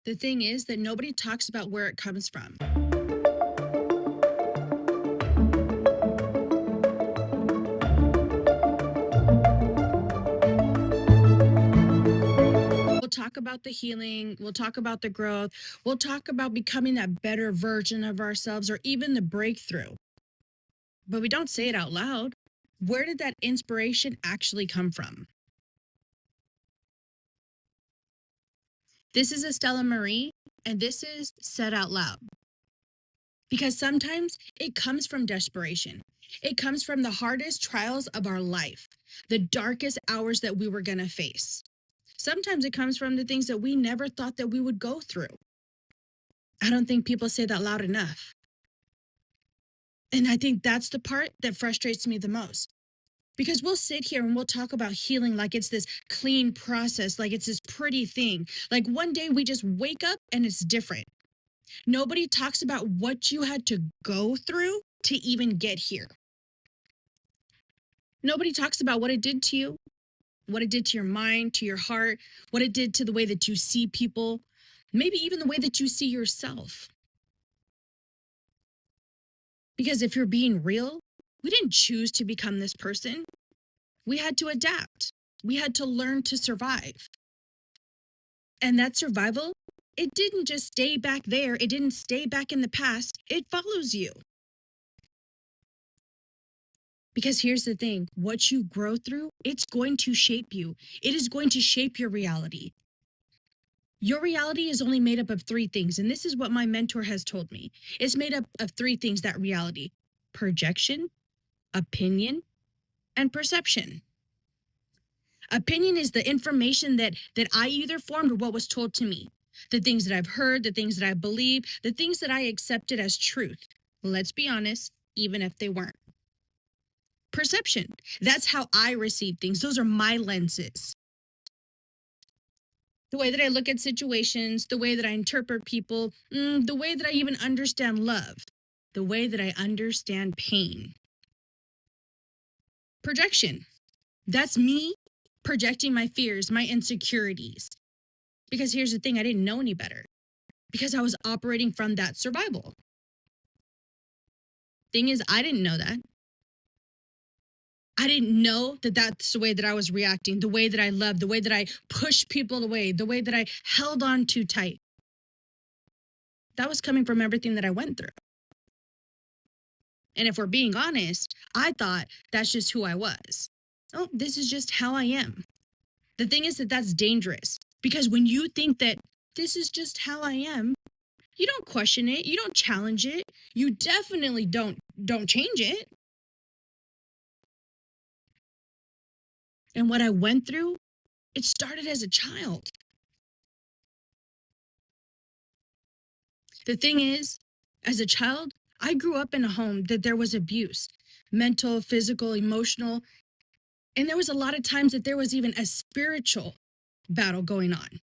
The thing is that nobody talks about where it comes from. We'll talk about the healing, we'll talk about the growth, we'll talk about becoming that better version of ourselves or even the breakthrough. But we don't say it out loud. Where did that inspiration actually come from? This is Estella Marie, and this is Said Out Loud. Because sometimes it comes from desperation. It comes from the hardest trials of our life, the darkest hours that we were going to face. Sometimes it comes from the things that we never thought that we would go through. I don't think people say that loud enough. And I think that's the part that frustrates me the most. Because we'll sit here and we'll talk about healing like it's this clean process, like it's this pretty thing. Like one day we just wake up and it's different. Nobody talks about what you had to go through to even get here. Nobody talks about what it did to you, what it did to your mind, to your heart, what it did to the way that you see people, maybe even the way that you see yourself. Because if you're being real, we didn't choose to become this person. We had to adapt. We had to learn to survive. And that survival, it didn't just stay back there. It didn't stay back in the past. It follows you. Because here's the thing, what you grow through, it's going to shape you. It is going to shape your reality. Your reality is only made up of three things. And this is what my mentor has told me. It's made up of three things, that reality: projection, opinion, and perception. Opinion is the information that I either formed or what was told to me. The things that I've heard, the things that I believe, the things that I accepted as truth. Let's be honest, even if they weren't. Perception, that's how I receive things. Those are my lenses. The way that I look at situations, the way that I interpret people, the way that I even understand love, the way that I understand pain. Projection, that's me projecting my fears, my insecurities. Because here's the thing, I didn't know any better. Because I was operating from that survival. Thing is, I didn't know that. I didn't know that that's the way that I was reacting, the way that I loved, the way that I pushed people away, the way that I held on too tight. That was coming from everything that I went through. And if we're being honest, I thought that's just who I was. Oh, this is just how I am. The thing is that that's dangerous, because when you think that this is just how I am, you don't question it, you don't challenge it, you definitely don't change it. And what I went through, it started as a child. The thing is, as a child, I grew up in a home that there was abuse, mental, physical, emotional, and there was a lot of times that there was even a spiritual battle going on.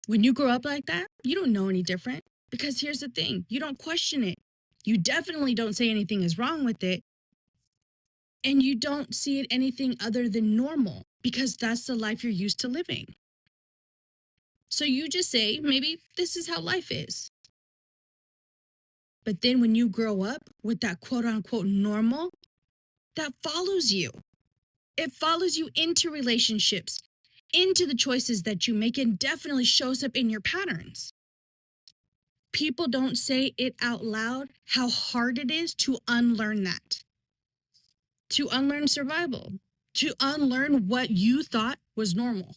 When you grow up like that, you don't know any different, because here's the thing, you don't question it. You definitely don't say anything is wrong with it. And you don't see it anything other than normal, because that's the life you're used to living. So you just say, maybe this is how life is. But then when you grow up with that quote unquote normal, that follows you. It follows you into relationships, into the choices that you make, and definitely shows up in your patterns. People don't say it out loud how hard it is to unlearn that, to unlearn survival, to unlearn what you thought was normal.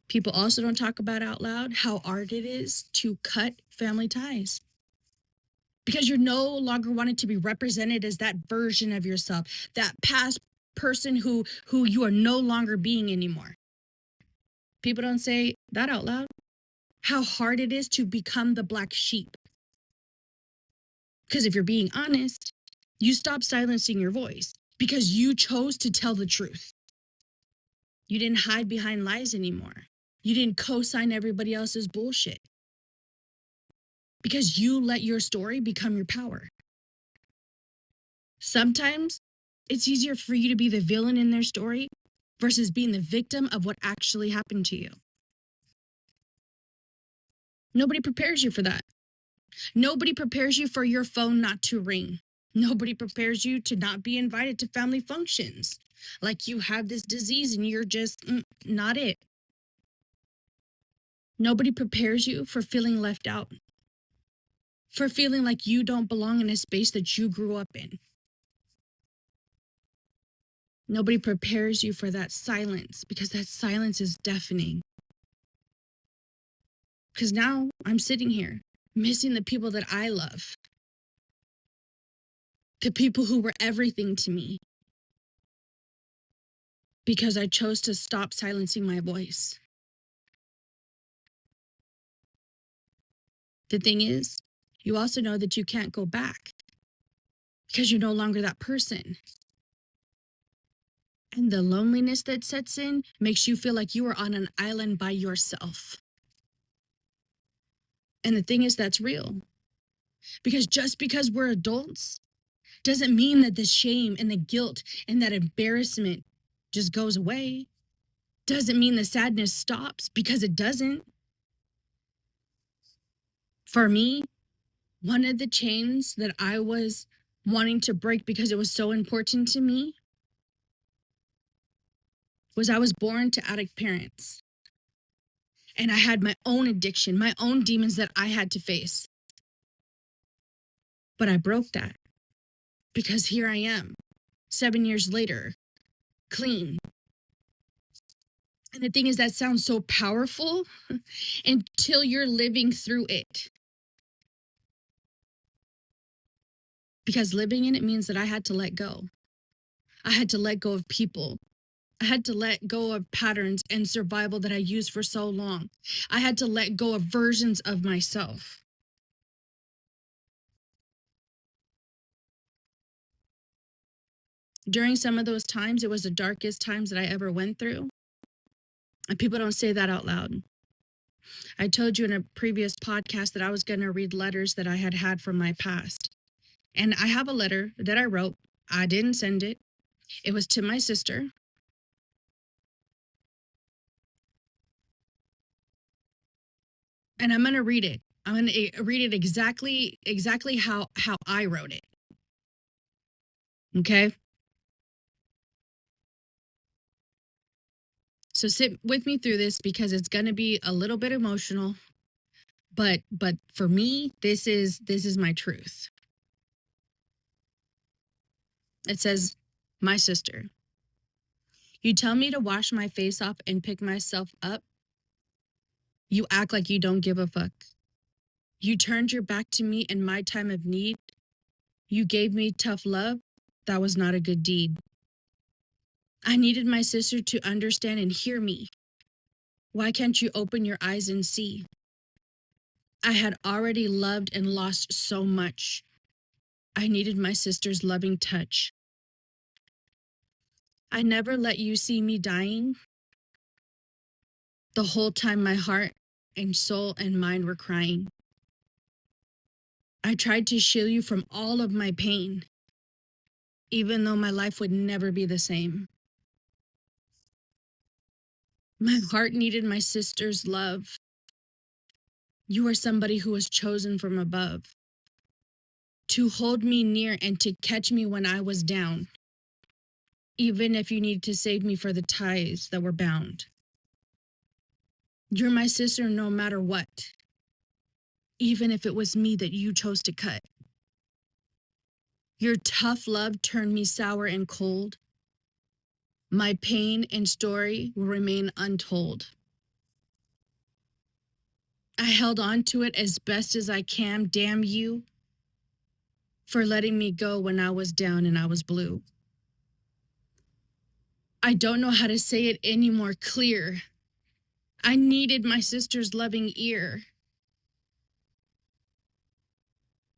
People also don't talk about out loud how hard it is to cut family ties, because you're no longer wanting to be represented as that version of yourself, that past person who you are no longer being anymore. People don't say that out loud, how hard it is to become the black sheep. Because if you're being honest, you stop silencing your voice because you chose to tell the truth. You didn't hide behind lies anymore. You didn't co-sign everybody else's bullshit, because you let your story become your power. Sometimes It's easier for you to be the villain in their story versus being the victim of what actually happened to you. Nobody prepares you for that. Nobody prepares you for your phone not to ring. Nobody prepares you to not be invited to family functions. Like you have this disease and you're just not it. Nobody prepares you for feeling left out, for feeling like you don't belong in a space that you grew up in. Nobody prepares you for that silence, because that silence is deafening. Because now I'm sitting here missing the people that I love, the people who were everything to me, because I chose to stop silencing my voice. The thing is, you also know that you can't go back because you're no longer that person. And the loneliness that sets in makes you feel like you are on an island by yourself. And the thing is, that's real. Because just because we're adults doesn't mean that the shame and the guilt and that embarrassment just goes away. Doesn't mean the sadness stops, because it doesn't. For me, one of the chains that I was wanting to break because it was so important to me was I was born to addict parents. And I had my own addiction, my own demons that I had to face. But I broke that because here I am, 7 years later, clean. And the thing is, that sounds so powerful until you're living through it. Because living in it means that I had to let go. I had to let go of people. I had to let go of patterns and survival that I used for so long. I had to let go of versions of myself. During some of those times, it was the darkest times that I ever went through. And people don't say that out loud. I told you in a previous podcast that I was going to read letters that I had had from my past. And I have a letter that I wrote. I didn't send it. It was to my sister. And I'm going to read it. I'm going to read it exactly how I wrote it. Okay? So sit with me through this, because it's going to be a little bit emotional, but for me, this is my truth. It says, "My sister, you tell me to wash my face off and pick myself up. You act like you don't give a fuck. You turned your back to me in my time of need. You gave me tough love. That was not a good deed. I needed my sister to understand and hear me. Why can't you open your eyes and see? I had already loved and lost so much. I needed my sister's loving touch. I never let you see me dying. The whole time my heart and soul and mind were crying. I tried to shield you from all of my pain, even though my life would never be the same. My heart needed my sister's love. You are somebody who was chosen from above to hold me near and to catch me when I was down, even if you needed to save me for the ties that were bound. You're my sister no matter what, even if it was me that you chose to cut. Your tough love turned me sour and cold. My pain and story will remain untold. I held on to it as best as I can. Damn you for letting me go when I was down and I was blue. I don't know how to say it any more clear. I needed my sister's loving ear.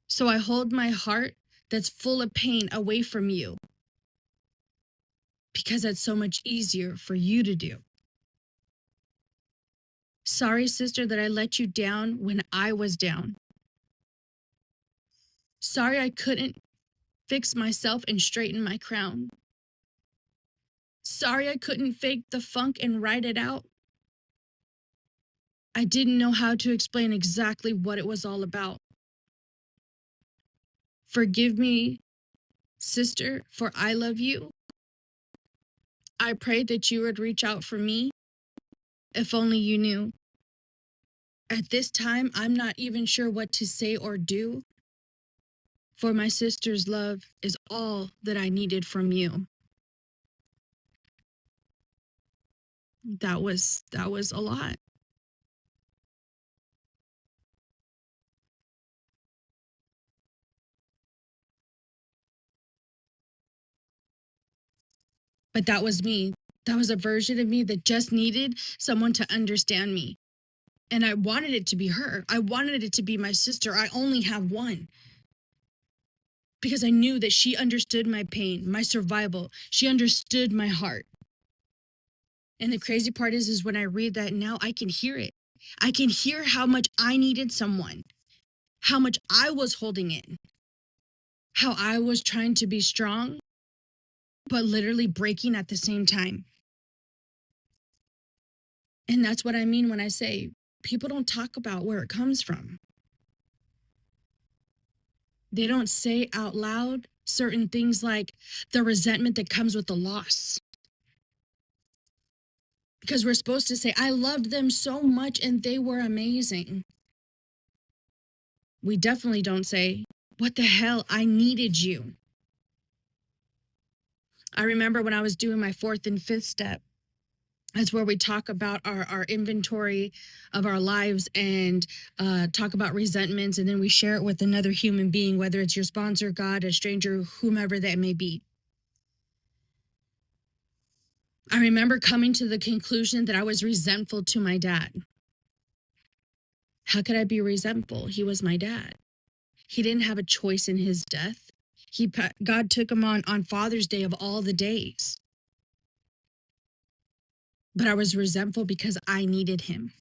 So I hold my heart that's full of pain away from you, because that's so much easier for you to do. Sorry, sister, that I let you down when I was down. Sorry I couldn't fix myself and straighten my crown. Sorry I couldn't fake the funk and write it out. I didn't know how to explain exactly what it was all about. Forgive me, sister, for I love you. I prayed that you would reach out for me, if only you knew. At this time, I'm not even sure what to say or do, for my sister's love is all that I needed from you. That was a lot. But that was me. That was a version of me that just needed someone to understand me. And I wanted it to be her. I wanted it to be my sister. I only have one. Because I knew that she understood my pain, my survival. She understood my heart. And the crazy part is when I read that now, I can hear it. I can hear how much I needed someone, how much I was holding in, how I was trying to be strong, but literally breaking at the same time. And that's what I mean when I say people don't talk about where it comes from. They don't say out loud certain things like the resentment that comes with the loss. Because we're supposed to say, I loved them so much and they were amazing. We definitely don't say, what the hell, I needed you. I remember when I was doing my 4th and 5th step, that's where we talk about our inventory of our lives and talk about resentments. And then we share it with another human being, whether it's your sponsor, God, a stranger, whomever that may be. I remember coming to the conclusion that I was resentful to my dad. How could I be resentful? He was my dad. He didn't have a choice in his death. God took him on Father's Day of all the days. But I was resentful because I needed him.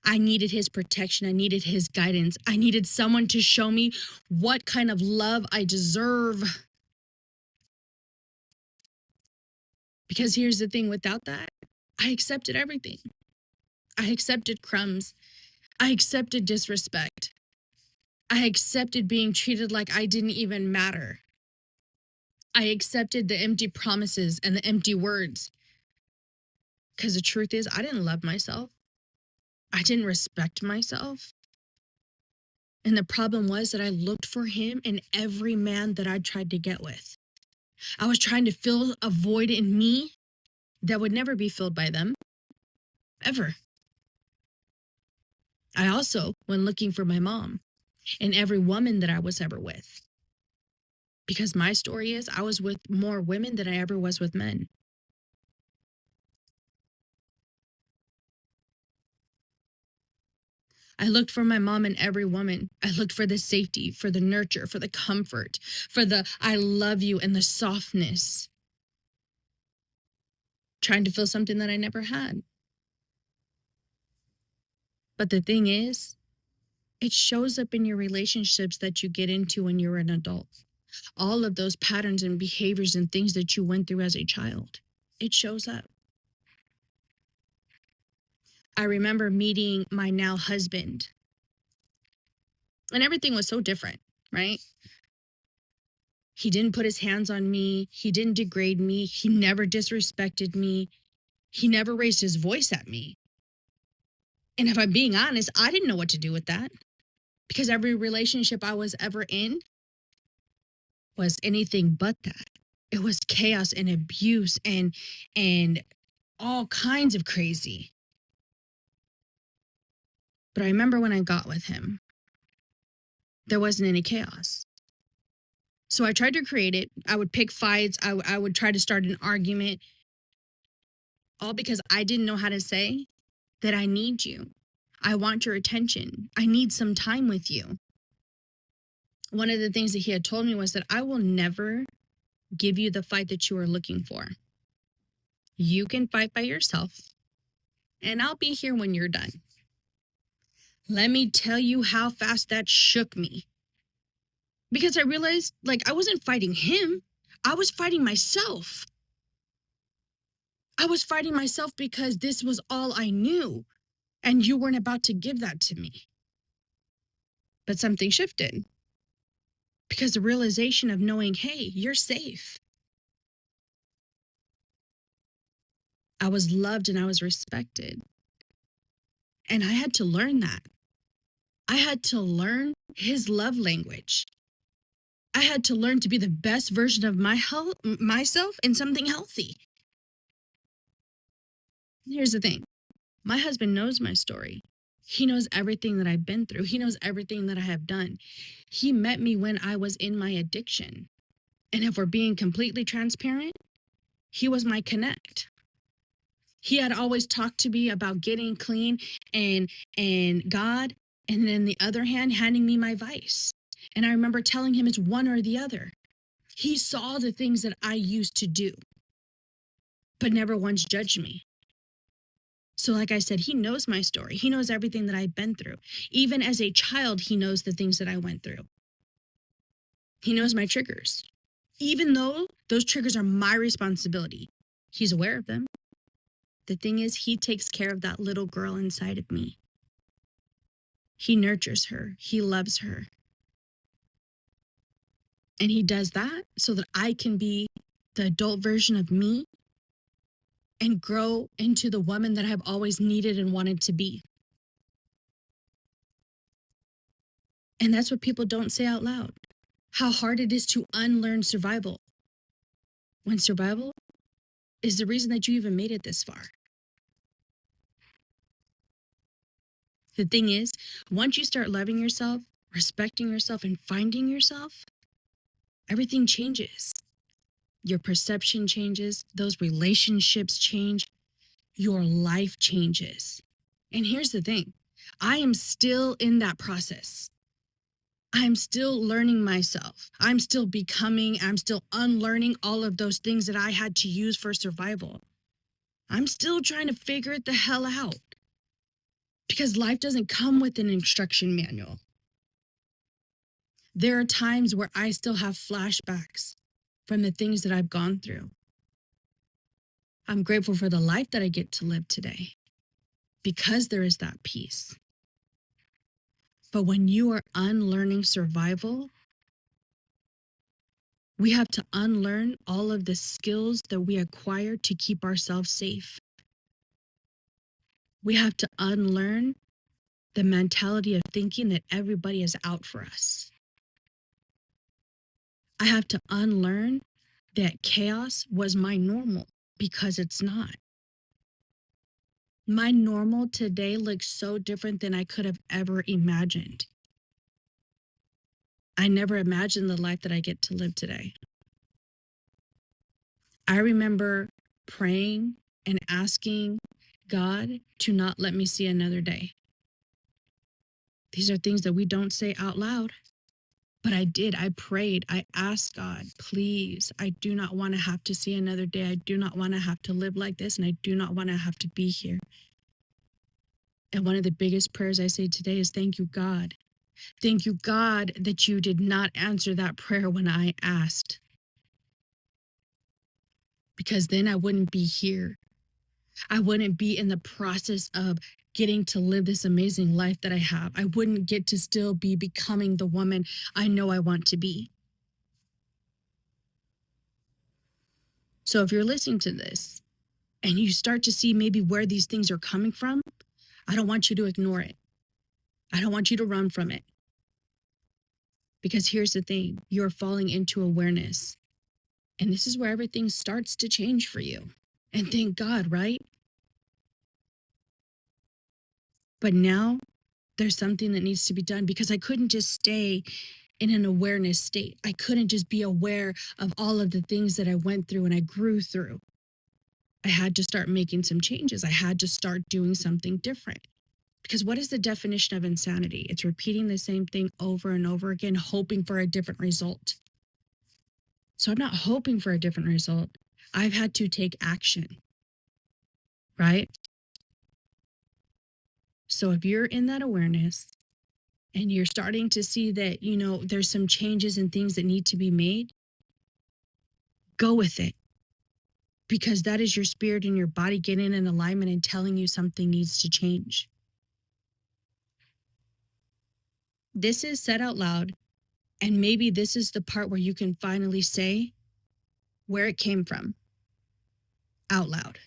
I needed his protection. I needed his guidance. I needed someone to show me what kind of love I deserve. Because here's the thing, without that, I accepted everything. I accepted crumbs. I accepted disrespect. I accepted being treated like I didn't even matter. I accepted the empty promises and the empty words. Because the truth is, I didn't love myself. I didn't respect myself. And the problem was that I looked for him in every man that I tried to get with. I was trying to fill a void in me that would never be filled by them, ever. I also went looking for my mom in every woman that I was ever with. Because my story is I was with more women than I ever was with men. I looked for my mom in every woman. I looked for the safety, for the nurture, for the comfort, for the I love you and the softness. Trying to feel something that I never had. But the thing is, it shows up in your relationships that you get into when you're an adult. All of those patterns and behaviors and things that you went through as a child, it shows up. I remember meeting my now husband, and everything was so different, right? He didn't put his hands on me. He didn't degrade me. He never disrespected me. He never raised his voice at me. And if I'm being honest, I didn't know what to do with that, because every relationship I was ever in was anything but that. It was chaos and abuse and all kinds of crazy. But I remember when I got with him, there wasn't any chaos. So I tried to create it. I would pick fights. I would try to start an argument, all because I didn't know how to say that I need you. I want your attention. I need some time with you. One of the things that he had told me was that I will never give you the fight that you are looking for. You can fight by yourself, and I'll be here when you're done. Let me tell you how fast that shook me. because I realized like I wasn't fighting him. I was fighting myself. I was fighting myself because this was all I knew. And you weren't about to give that to me. But something shifted because the realization of knowing, hey, you're safe. I was loved and I was respected. And I had to learn that. I had to learn his love language. I had to learn to be the best version of myself in something healthy. Here's the thing. My husband knows my story. He knows everything that I've been through. He knows everything that I have done. He met me when I was in my addiction. And if we're being completely transparent, he was my connect. He had always talked to me about getting clean and God, and then the other hand, handing me my vice. And I remember telling him it's one or the other. He saw the things that I used to do, but never once judged me. So like I said, he knows my story. He knows everything that I've been through. Even as a child, he knows the things that I went through. He knows my triggers. Even though those triggers are my responsibility, he's aware of them. The thing is, he takes care of that little girl inside of me. He nurtures her. He loves her. And he does that so that I can be the adult version of me and grow into the woman that I've always needed and wanted to be. And that's what people don't say out loud. How hard it is to unlearn survival, when survival is the reason that you even made it this far. The thing is, once you start loving yourself, respecting yourself, and finding yourself, everything changes. Your perception changes, those relationships change, your life changes. And here's the thing, I am still in that process. I'm still learning myself. I'm still becoming, I'm still unlearning all of those things that I had to use for survival. I'm still trying to figure it the hell out because life doesn't come with an instruction manual. There are times where I still have flashbacks from the things that I've gone through. I'm grateful for the life that I get to live today because there is that peace. But when you are unlearning survival, we have to unlearn all of the skills that we acquired to keep ourselves safe. We have to unlearn the mentality of thinking that everybody is out for us. I have to unlearn that chaos was my normal because it's not. My normal today looks so different than I could have ever imagined. I never imagined the life that I get to live today. I remember praying and asking God to not let me see another day. These are things that we don't say out loud, but I did. I prayed. I asked God, please, I do not want to have to see another day. I do not want to have to live like this, and I do not want to have to be here. And one of the biggest prayers I say today is thank you, God. Thank you, God, that you did not answer that prayer when I asked. Because then I wouldn't be here. I wouldn't be in the process of getting to live this amazing life that I have. I wouldn't get to still be becoming the woman I know I want to be. So if you're listening to this and you start to see maybe where these things are coming from, I don't want you to ignore it. I don't want you to run from it. Because here's the thing, you're falling into awareness. And this is where everything starts to change for you. And thank God, right? But now there's something that needs to be done because I couldn't just stay in an awareness state. I couldn't just be aware of all of the things that I went through and I grew through. I had to start making some changes. I had to start doing something different. Because what is the definition of insanity? It's repeating the same thing over and over again, hoping for a different result. So I'm not hoping for a different result. I've had to take action, right? So if you're in that awareness and you're starting to see that, there's some changes and things that need to be made, go with it, because that is your spirit and your body getting in alignment and telling you something needs to change. This is said out loud, and maybe this is the part where you can finally say where it came from out loud.